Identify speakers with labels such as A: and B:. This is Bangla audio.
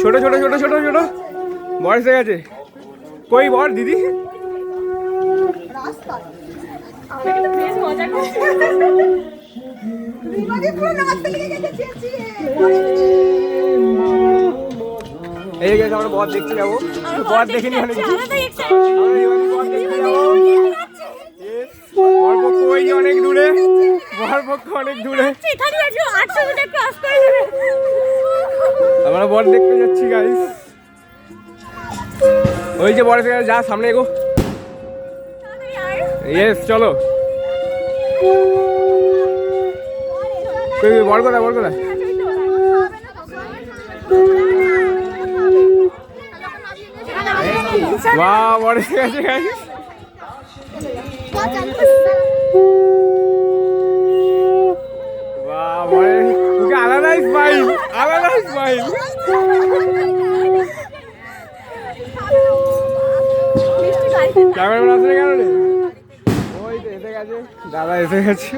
A: ছোট ছোট ছোট ছোট ছোট বর এসে গেছে। কই বর দিদি? এই গেছে আমরা বর দেখতে যাবো। বর দেখিনি অনেক বরপক্ষ ওই অনেক দূরে, বরপক্ষ অনেক দূরে। আমরা বর দেখতে যাচ্ছি গাইস। ওই যে বর এসে গেছে, যা সামনে এগো। ইয়েস চলো। বর কোথায়, বর কোথায়? বাহ বর এসে গেছে গাইস। বাহ বরে ওকে আলাদাই স্মাইল, আলাদাই স্মাইল। ক্যামেরাম্যান আসলে কেন রে? ওই তো এসে গেছে, দাদা এসে গেছে।